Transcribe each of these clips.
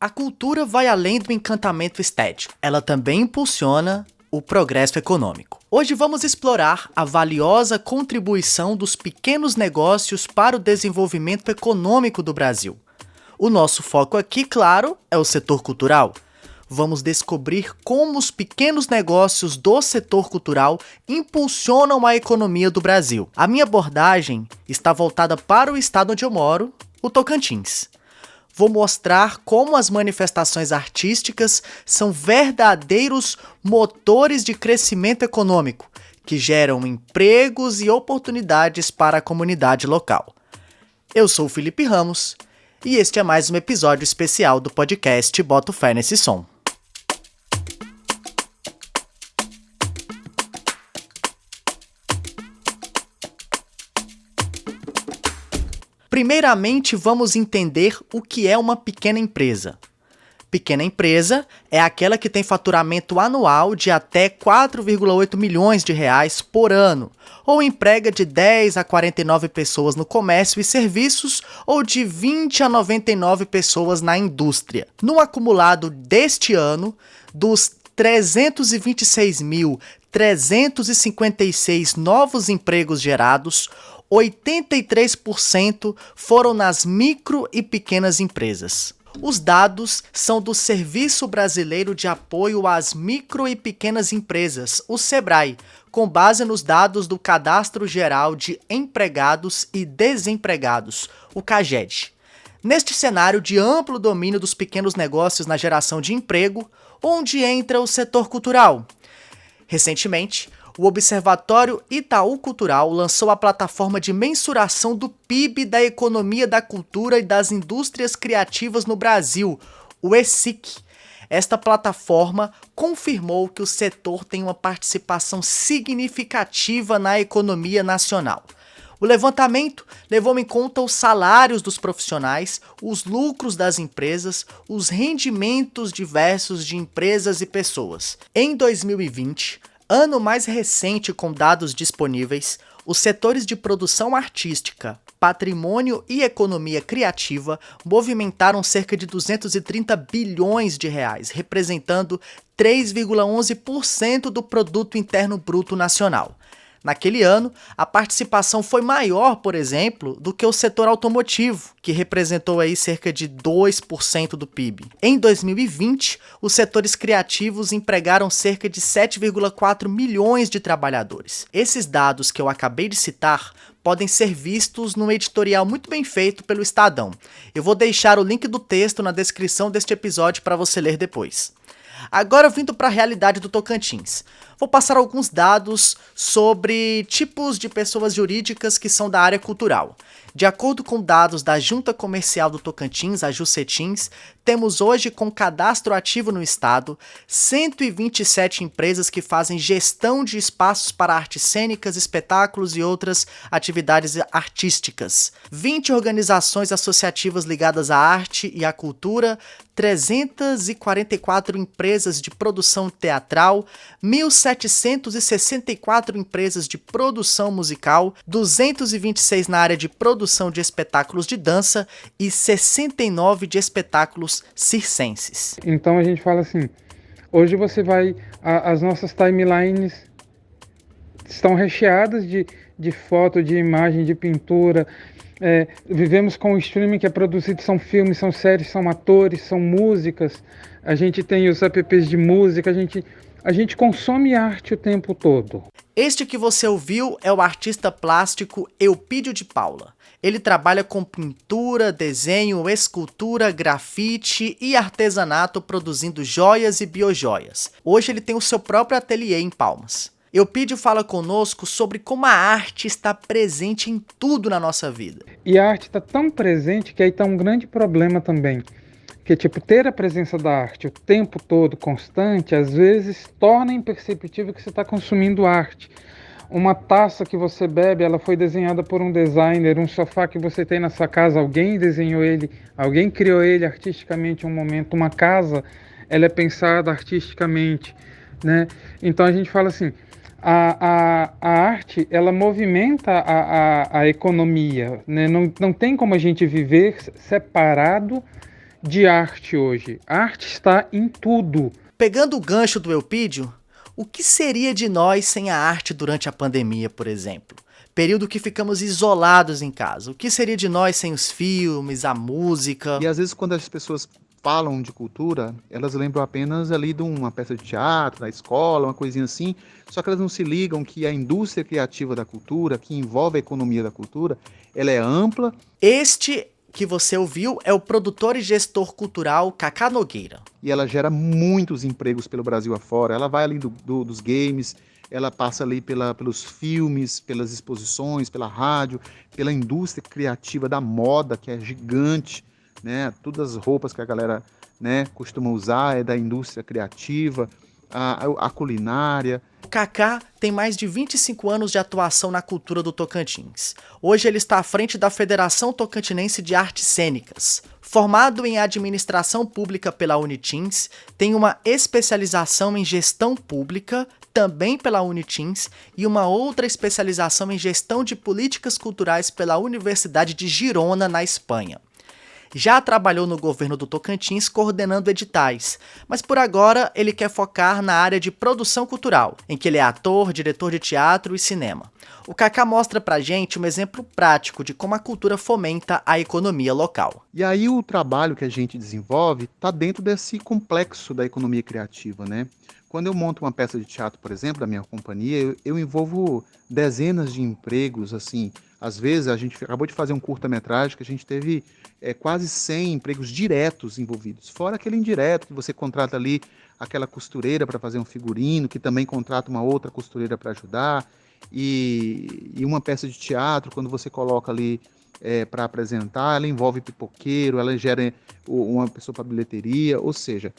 A cultura vai além do encantamento estético. Ela também impulsiona o progresso econômico. Hoje vamos explorar a valiosa contribuição dos pequenos negócios para o desenvolvimento econômico do Brasil. O nosso foco aqui, claro, é o setor cultural. Vamos descobrir como os pequenos negócios do setor cultural impulsionam a economia do Brasil. A minha abordagem está voltada para o estado onde eu moro, o Tocantins. Vou mostrar como as manifestações artísticas são verdadeiros motores de crescimento econômico, que geram empregos e oportunidades para a comunidade local. Eu sou o Felipe Ramos e este é mais um episódio especial do podcast Boto Fé Nesse Som. Primeiramente, vamos entender o que é uma pequena empresa. Pequena empresa é aquela que tem faturamento anual de até 4,8 milhões de reais por ano, ou emprega de 10 a 49 pessoas no comércio e serviços, ou de 20 a 99 pessoas na indústria. No acumulado deste ano, dos 326.356 novos empregos gerados, 83% foram nas micro e pequenas empresas. Os dados são do Serviço Brasileiro de Apoio às Micro e Pequenas Empresas, o SEBRAE, com base nos dados do Cadastro Geral de Empregados e Desempregados, o CAGED. Neste cenário de amplo domínio dos pequenos negócios na geração de emprego, onde entra o setor cultural? Recentemente, o Observatório Itaú Cultural lançou a plataforma de mensuração do PIB da economia da cultura e das indústrias criativas no Brasil, o ESIC. Esta plataforma confirmou que o setor tem uma participação significativa na economia nacional. O levantamento levou em conta os salários dos profissionais, os lucros das empresas, os rendimentos diversos de empresas e pessoas. Em 2020, ano mais recente com dados disponíveis, os setores de produção artística, patrimônio e economia criativa movimentaram cerca de 230 bilhões de reais, representando 3,11% do Produto Interno Bruto Nacional. Naquele ano, a participação foi maior, por exemplo, do que o setor automotivo, que representou aí cerca de 2% do PIB. Em 2020, os setores criativos empregaram cerca de 7,4 milhões de trabalhadores. Esses dados que eu acabei de citar podem ser vistos num editorial muito bem feito pelo Estadão. Eu vou deixar o link do texto na descrição deste episódio para você ler depois. Agora vindo para a realidade do Tocantins. Vou passar alguns dados sobre tipos de pessoas jurídicas que são da área cultural. De acordo com dados da Junta Comercial do Tocantins, a Juscetins, temos hoje com cadastro ativo no estado 127 empresas que fazem gestão de espaços para artes cênicas, espetáculos e outras atividades artísticas. 20 organizações associativas ligadas à arte e à cultura, 344 empresas de produção teatral, 1.764 empresas de produção musical, 226 na área de produção de espetáculos de dança e 69 de espetáculos circenses. Então a gente fala assim, hoje você vai, as nossas timelines estão recheadas de foto, de imagem, de pintura. Vivemos com o streaming que é produzido, são filmes, são séries, são atores, são músicas. A gente tem os apps de música, a gente consome arte o tempo todo. Este que você ouviu é o artista plástico Eupídio de Paula. Ele trabalha com pintura, desenho, escultura, grafite e artesanato, produzindo joias e biojoias. Hoje ele tem o seu próprio ateliê em Palmas. Eupídio fala conosco sobre como a arte está presente em tudo na nossa vida. E a arte está tão presente que aí está um grande problema também. Que ter a presença da arte o tempo todo, constante, às vezes torna imperceptível que você está consumindo arte. Uma taça que você bebe, ela foi desenhada por um designer, um sofá que você tem na sua casa, alguém desenhou ele, alguém criou ele artisticamente em um momento. Uma casa, ela é pensada artisticamente, né? Então a gente fala assim, a arte, ela movimenta a economia, né? Não tem como a gente viver separado de arte hoje. A arte está em tudo. Pegando o gancho do Eupídio, o que seria de nós sem a arte durante a pandemia, por exemplo? Período que ficamos isolados em casa. O que seria de nós sem os filmes, a música? E às vezes quando as pessoas falam de cultura, elas lembram apenas ali de uma peça de teatro, da escola, uma coisinha assim, só que elas não se ligam que a indústria criativa da cultura, que envolve a economia da cultura, ela é ampla. Este que você ouviu é o produtor e gestor cultural Cacá Nogueira. E ela gera muitos empregos pelo Brasil afora. Ela vai além dos games, ela passa ali pelos filmes, pelas exposições, pela rádio, pela indústria criativa da moda, que é gigante, né? Todas as roupas que a galera, né, costuma usar é da indústria criativa, a culinária. O Cacá tem mais de 25 anos de atuação na cultura do Tocantins. Hoje ele está à frente da Federação Tocantinense de Artes Cênicas. Formado em administração pública pela Unitins, tem uma especialização em gestão pública, também pela Unitins, e uma outra especialização em gestão de políticas culturais pela Universidade de Girona, na Espanha. Já trabalhou no governo do Tocantins coordenando editais, mas por agora ele quer focar na área de produção cultural, em que ele é ator, diretor de teatro e cinema. O Cacá mostra pra gente um exemplo prático de como a cultura fomenta a economia local. E aí o trabalho que a gente desenvolve está dentro desse complexo da economia criativa, né? Quando eu monto uma peça de teatro, por exemplo, da minha companhia, eu envolvo dezenas de empregos, assim. Às vezes, a gente acabou de fazer um curta-metragem que a gente teve quase 100 empregos diretos envolvidos. Fora aquele indireto, que você contrata ali aquela costureira para fazer um figurino, que também contrata uma outra costureira para ajudar. E uma peça de teatro, quando você coloca ali para apresentar, ela envolve pipoqueiro, ela gera uma pessoa para bilheteria, ou seja,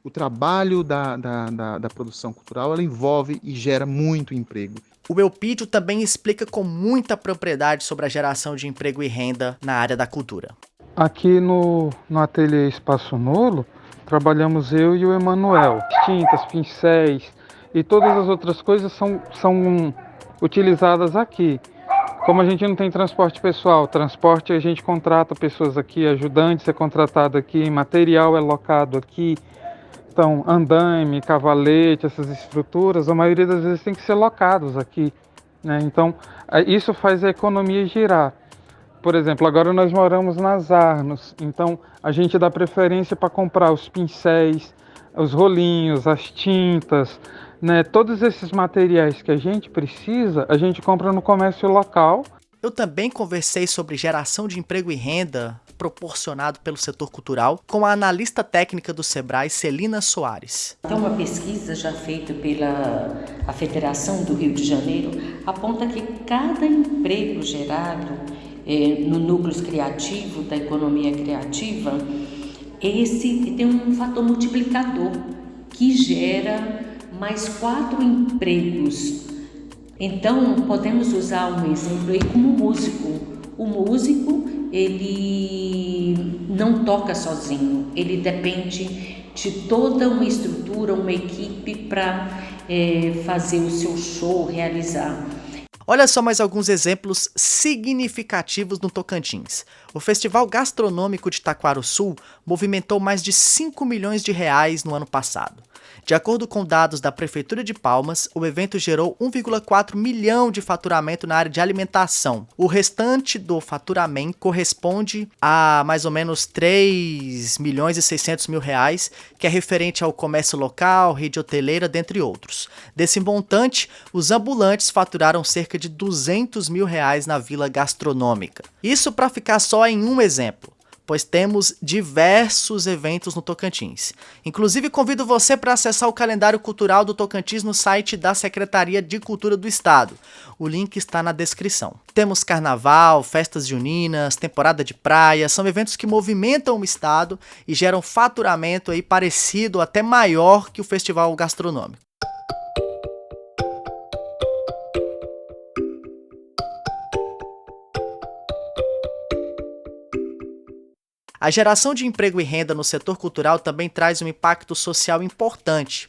o trabalho da produção cultural ela envolve e gera muito emprego. O Eupídio também explica com muita propriedade sobre a geração de emprego e renda na área da cultura. Aqui no ateliê Espaço Nulo, trabalhamos eu e o Emanuel. Tintas, pincéis e todas as outras coisas são utilizadas aqui. Como a gente não tem transporte pessoal, transporte a gente contrata pessoas aqui, ajudantes é contratado aqui, material é locado aqui. Então, andaime, cavalete, essas estruturas, a maioria das vezes tem que ser locados aqui, né? Então, isso faz a economia girar. Por exemplo, agora nós moramos nas Arnos, então a gente dá preferência para comprar os pincéis, os rolinhos, as tintas, né? Todos esses materiais que a gente precisa, a gente compra no comércio local. Eu também conversei sobre geração de emprego e renda proporcionado pelo setor cultural com a analista técnica do Sebrae, Celina Soares. Então, uma pesquisa já feita pela Federação do Rio de Janeiro aponta que cada emprego gerado no núcleo criativo da economia criativa, esse tem um fator multiplicador que gera mais 4 empregos. Então, podemos usar um exemplo aí como músico. O músico, ele não toca sozinho, ele depende de toda uma estrutura, uma equipe para fazer o seu show, realizar. Olha só mais alguns exemplos significativos no Tocantins. O Festival Gastronômico de Taquarussu movimentou mais de 5 milhões de reais no ano passado. De acordo com dados da Prefeitura de Palmas, o evento gerou 1,4 milhão de faturamento na área de alimentação. O restante do faturamento corresponde a mais ou menos 3 milhões e 600 mil reais, que é referente ao comércio local, rede hoteleira, dentre outros. Desse montante, os ambulantes faturaram cerca de 200 mil reais na Vila Gastronômica. Isso para ficar só em um exemplo, pois temos diversos eventos no Tocantins. Inclusive, convido você para acessar o calendário cultural do Tocantins no site da Secretaria de Cultura do Estado. O link está na descrição. Temos carnaval, festas juninas, temporada de praia, são eventos que movimentam o estado e geram faturamento aí parecido, até maior que o Festival Gastronômico. A geração de emprego e renda no setor cultural também traz um impacto social importante.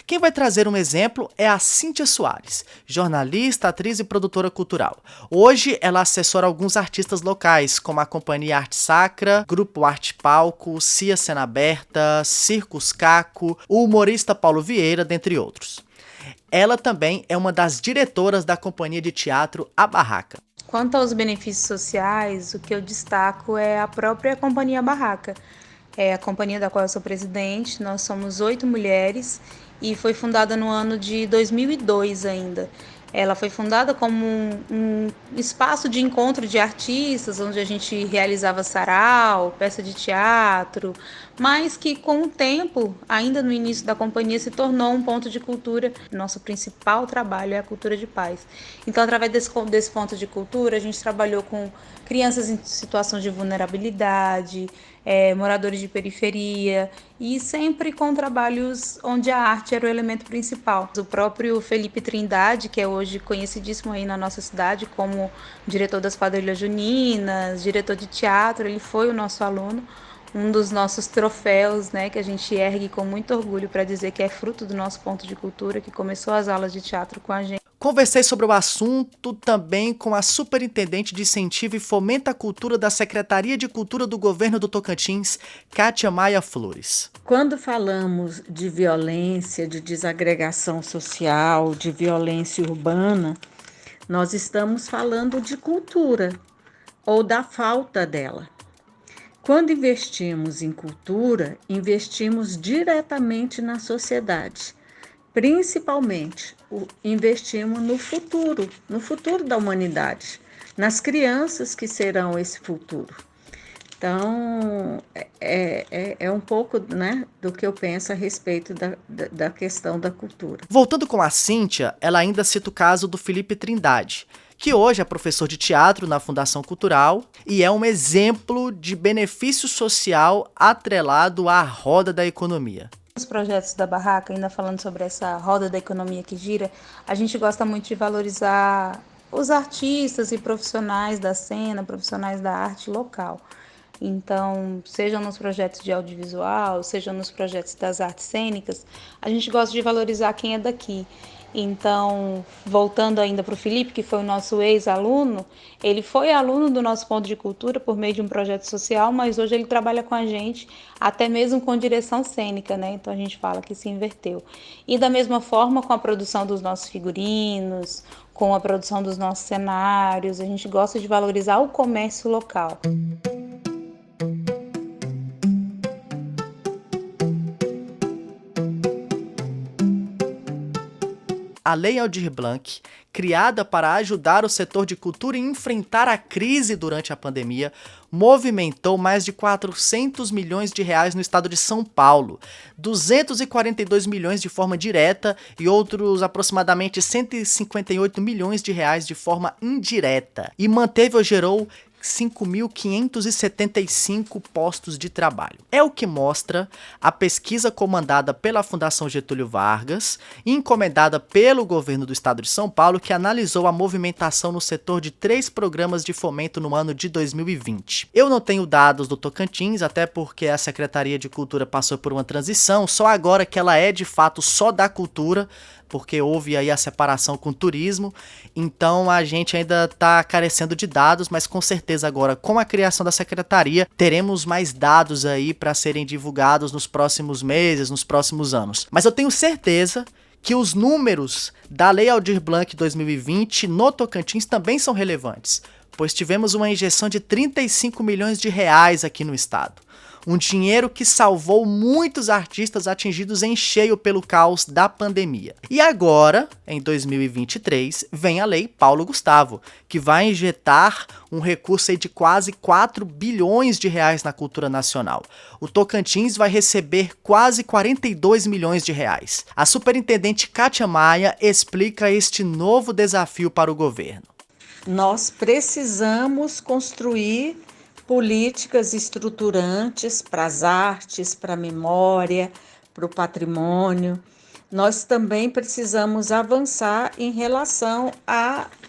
Quem vai trazer um exemplo é a Cíntia Soares, jornalista, atriz e produtora cultural. Hoje ela assessora alguns artistas locais, como a Companhia Arte Sacra, Grupo Arte Palco, Cia Cena Aberta, Circus Caco, o humorista Paulo Vieira, dentre outros. Ela também é uma das diretoras da companhia de teatro A Barraca. Quanto aos benefícios sociais, o que eu destaco é a própria Companhia Barraca. É a companhia da qual eu sou presidente, nós somos 8 mulheres e foi fundada no ano de 2002 ainda. Ela foi fundada como um espaço de encontro de artistas, onde a gente realizava sarau, peça de teatro, mas que com o tempo, ainda no início da companhia, se tornou um ponto de cultura. Nosso principal trabalho é a cultura de paz. Então, através desse ponto de cultura, a gente trabalhou com crianças em situação de vulnerabilidade, moradores de periferia, e sempre com trabalhos onde a arte era o elemento principal. O próprio Felipe Trindade, que é hoje conhecidíssimo aí na nossa cidade como diretor das quadrilhas juninas, diretor de teatro, ele foi o nosso aluno, um dos nossos troféus, né, que a gente ergue com muito orgulho para dizer que é fruto do nosso ponto de cultura, que começou as aulas de teatro com a gente. Conversei sobre o assunto também com a superintendente de incentivo e fomento à cultura da Secretaria de Cultura do Governo do Tocantins, Kátia Maia Flores. Quando falamos de violência, de desagregação social, de violência urbana, nós estamos falando de cultura ou da falta dela. Quando investimos em cultura, investimos diretamente na sociedade. Principalmente, investimos no futuro da humanidade, nas crianças que serão esse futuro. Então, é um pouco, né, do que eu penso a respeito da questão da cultura. Voltando com a Cíntia, ela ainda cita o caso do Felipe Trindade, que hoje é professor de teatro na Fundação Cultural e é um exemplo de benefício social atrelado à roda da economia. Os projetos da Barraca, ainda falando sobre essa roda da economia que gira, a gente gosta muito de valorizar os artistas e profissionais da cena, profissionais da arte local. Então, seja nos projetos de audiovisual, seja nos projetos das artes cênicas, a gente gosta de valorizar quem é daqui. Então, voltando ainda para o Felipe, que foi o nosso ex-aluno, ele foi aluno do nosso ponto de cultura por meio de um projeto social, mas hoje ele trabalha com a gente, até mesmo com direção cênica, né? Então a gente fala que se inverteu. E da mesma forma com a produção dos nossos figurinos, com a produção dos nossos cenários, a gente gosta de valorizar o comércio local. A Lei Aldir Blanc, criada para ajudar o setor de cultura a enfrentar a crise durante a pandemia, movimentou mais de 400 milhões de reais no estado de São Paulo, 242 milhões de forma direta e outros aproximadamente 158 milhões de reais de forma indireta, e manteve ou gerou 5.575 postos de trabalho. É o que mostra a pesquisa comandada pela Fundação Getúlio Vargas e encomendada pelo governo do estado de São Paulo, que analisou a movimentação no setor de 3 programas de fomento no ano de 2020. Eu não tenho dados do Tocantins, até porque a Secretaria de Cultura passou por uma transição, só agora que ela é de fato só da cultura, porque houve aí a separação com o turismo, então a gente ainda está carecendo de dados, mas com certeza agora, com a criação da secretaria, teremos mais dados aí para serem divulgados nos próximos meses, nos próximos anos. Mas eu tenho certeza que os números da Lei Aldir Blanc 2020 no Tocantins também são relevantes, pois tivemos uma injeção de 35 milhões de reais aqui no estado. Um dinheiro que salvou muitos artistas atingidos em cheio pelo caos da pandemia. E agora, em 2023, vem a Lei Paulo Gustavo, que vai injetar um recurso aí de quase 4 bilhões de reais na cultura nacional. O Tocantins vai receber quase 42 milhões de reais. A superintendente Kátia Maia explica este novo desafio para o governo. Nós precisamos construir políticas estruturantes para as artes, para a memória, para o patrimônio. Nós também precisamos avançar em relação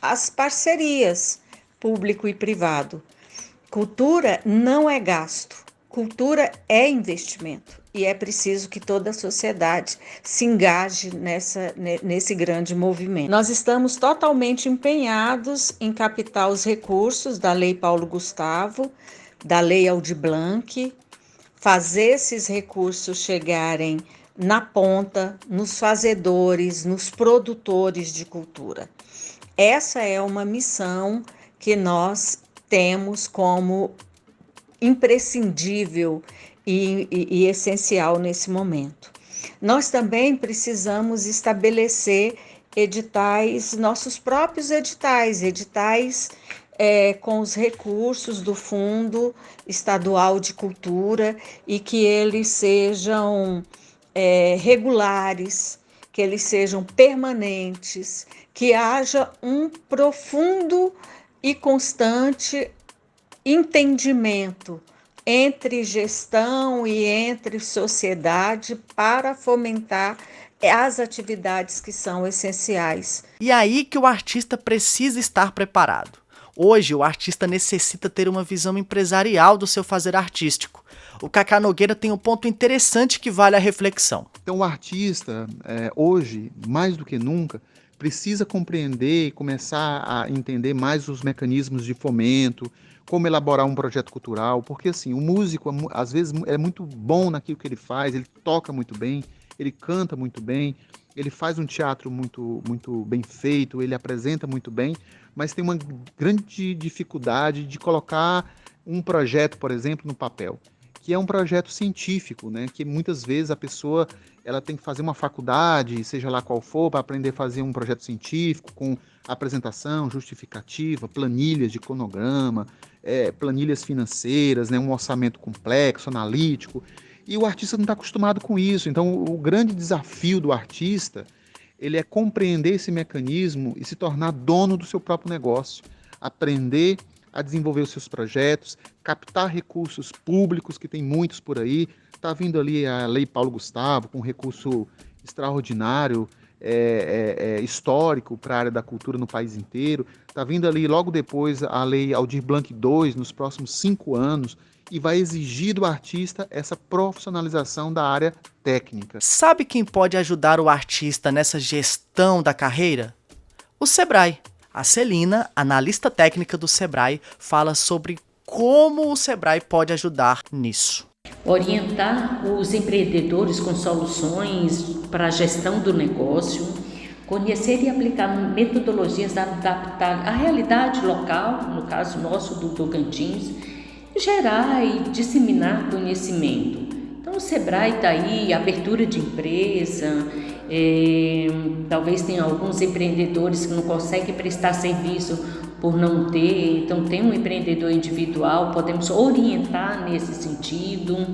às parcerias público e privado. Cultura não é gasto, cultura é investimento e é preciso que toda a sociedade se engaje nesse grande movimento. Nós estamos totalmente empenhados em captar os recursos da Lei Paulo Gustavo, da Lei Aldir Blanc, fazer esses recursos chegarem na ponta, nos fazedores, nos produtores de cultura. Essa é uma missão que nós temos como imprescindível e essencial nesse momento. Nós também precisamos estabelecer editais, nossos próprios editais com os recursos do Fundo Estadual de Cultura e que eles sejam regulares, que eles sejam permanentes, que haja um profundo e constante entendimento entre gestão e entre sociedade para fomentar as atividades que são essenciais. E aí que o artista precisa estar preparado. Hoje, o artista necessita ter uma visão empresarial do seu fazer artístico. O Cacá Nogueira tem um ponto interessante que vale a reflexão. Então, o artista, hoje, mais do que nunca, precisa compreender e começar a entender mais os mecanismos de fomento, como elaborar um projeto cultural, porque assim, o músico às vezes é muito bom naquilo que ele faz, ele toca muito bem, ele canta muito bem, ele faz um teatro muito, muito bem feito, ele apresenta muito bem, mas tem uma grande dificuldade de colocar um projeto, por exemplo, no papel, que é um projeto científico, né? Que muitas vezes a pessoa ela tem que fazer uma faculdade, seja lá qual for, para aprender a fazer um projeto científico com apresentação, justificativa, planilhas de cronograma, planilhas financeiras, né? Um orçamento complexo, analítico, e o artista não está acostumado com isso. Então, o grande desafio do artista ele é compreender esse mecanismo e se tornar dono do seu próprio negócio, aprender a desenvolver os seus projetos, captar recursos públicos, que tem muitos por aí. Está vindo ali a Lei Paulo Gustavo, com um recurso extraordinário, histórico para a área da cultura no país inteiro. Está vindo ali logo depois a Lei Aldir Blanc II, nos próximos 5 anos, e vai exigir do artista essa profissionalização da área técnica. Sabe quem pode ajudar o artista nessa gestão da carreira? O Sebrae. A Celina, analista técnica do Sebrae, fala sobre como o Sebrae pode ajudar nisso. Orientar os empreendedores com soluções para a gestão do negócio, conhecer e aplicar metodologias adaptadas à realidade local, no caso nosso do Tocantins, gerar e disseminar conhecimento. Então o Sebrae está aí, abertura de empresa, talvez tenha alguns empreendedores que não conseguem prestar serviço por não ter, então tem um empreendedor individual, podemos orientar nesse sentido.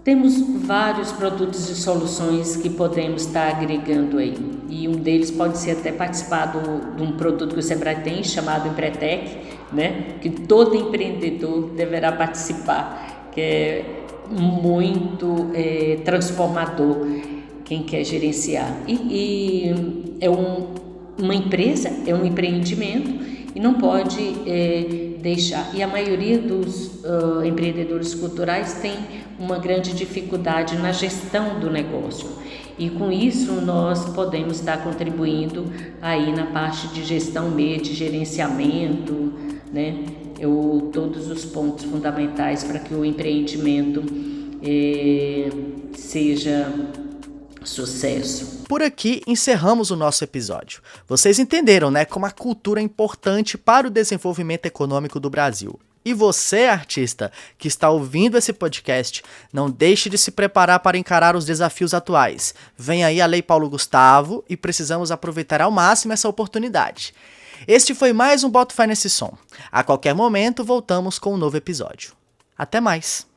Temos vários produtos e soluções que podemos estar agregando aí, e um deles pode ser até participar de um produto que o Sebrae tem, chamado Empretec, né? Que todo empreendedor deverá participar, que é muito transformador quem quer gerenciar. E é uma empresa, é um empreendimento e não pode deixar. E a maioria dos empreendedores culturais tem uma grande dificuldade na gestão do negócio. E com isso nós podemos estar contribuindo aí na parte de gestão mesmo, de gerenciamento, né? Todos os pontos fundamentais para que o empreendimento seja sucesso. Por aqui encerramos o nosso episódio. Vocês entenderam, né, como a cultura é importante para o desenvolvimento econômico do Brasil. E você, artista, que está ouvindo esse podcast, não deixe de se preparar para encarar os desafios atuais. Vem aí a Lei Paulo Gustavo e precisamos aproveitar ao máximo essa oportunidade. Este foi mais um Boto Fé nesse som. A qualquer momento voltamos com um novo episódio. Até mais!